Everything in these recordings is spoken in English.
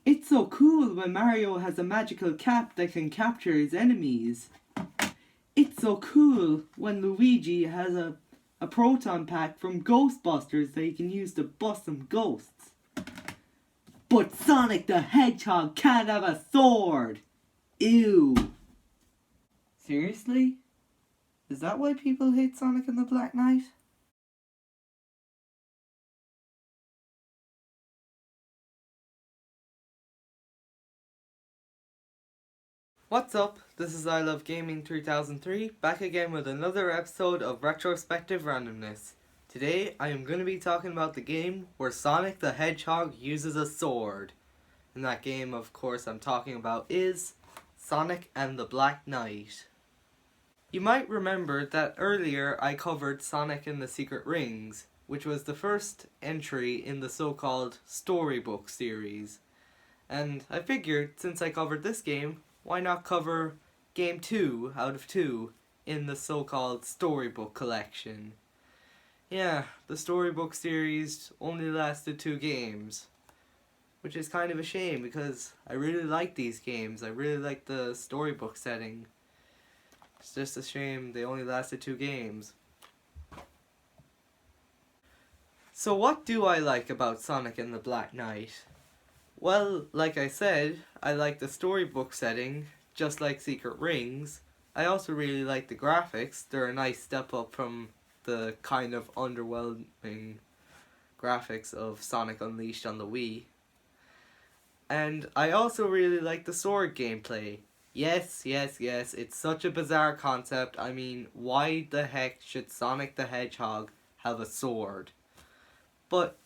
It's so cool when Mario has a magical cap that can capture his enemies. It's so cool when Luigi has a proton pack from Ghostbusters that he can use to bust some ghosts. But Sonic the Hedgehog can't have a sword! Ew. Seriously? Is that why people hate Sonic and the Black Knight? What's up? This is I Love Gaming 3003, back again with another episode of Retrospective Randomness. Today I am going to be talking about the game where Sonic the Hedgehog uses a sword. And that game, of course, I'm talking about is Sonic and the Black Knight. You might remember that earlier I covered Sonic and the Secret Rings, which was the first entry in the so-called storybook series. And I figured, since I covered this game, why not cover game 2 out of 2 in the so-called storybook collection. Yeah, the storybook series only lasted 2 games, which is kind of a shame because I really like these games. I really like the storybook setting. It's just a shame they only lasted 2 games. So what do I like about Sonic and the Black Knight? Well, like I said, I like the storybook setting, just like Secret Rings. I also really like the graphics. They're a nice step up from the kind of underwhelming graphics of Sonic Unleashed on the Wii. And I also really like the sword gameplay. Yes, it's such a bizarre concept. I mean, why the heck should Sonic the Hedgehog have a sword? But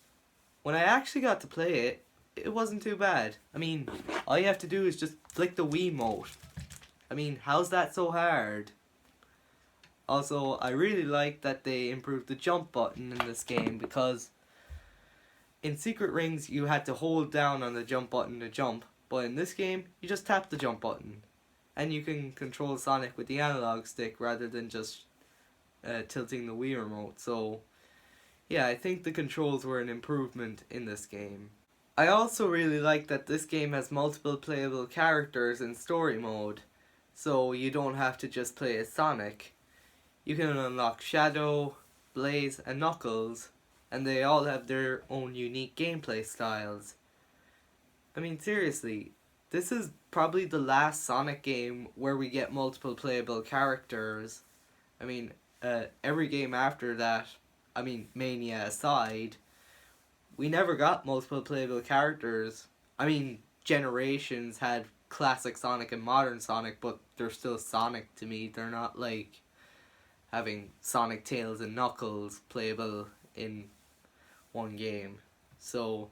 when I actually got to play it, it wasn't too bad. I mean, all you have to do is just flick the Wiimote. I mean, how's that so hard? Also, I really like that they improved the jump button in this game because in Secret Rings you had to hold down on the jump button to jump, but in this game you just tap the jump button. And you can control Sonic with the analog stick rather than just tilting the Wii remote. So, yeah, I think the controls were an improvement in this game. I also really like that this game has multiple playable characters in story mode, so you don't have to just play as Sonic. You can unlock Shadow, Blaze, and Knuckles, and they all have their own unique gameplay styles. I mean, seriously, this is probably the last Sonic game where we get multiple playable characters. I mean, every game after that, I mean, Mania aside, we never got multiple playable characters. I mean, Generations had classic Sonic and modern Sonic, but they're still Sonic to me. They're not like having Sonic, Tails, and Knuckles playable in one game. So,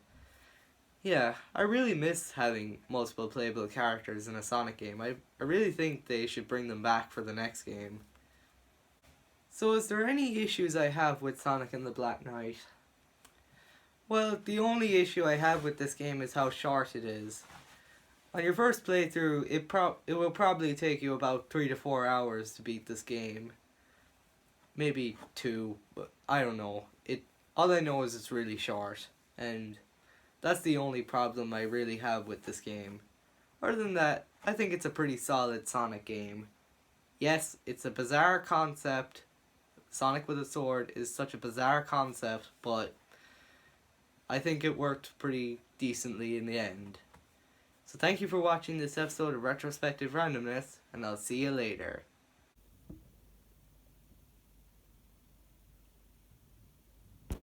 yeah, I really miss having multiple playable characters in a Sonic game. I really think they should bring them back for the next game. So is there any issues I have with Sonic and the Black Knight? Well, the only issue I have with this game is how short it is. On your first playthrough, it will probably take you about 3 to 4 hours to beat this game. Maybe 2, but I don't know. All I know is it's really short, and that's the only problem I really have with this game. Other than that, I think it's a pretty solid Sonic game. Yes, it's a bizarre concept. Sonic with a sword is such a bizarre concept, but I think it worked pretty decently in the end. So thank you for watching this episode of Retrospective Randomness, and I'll see you later.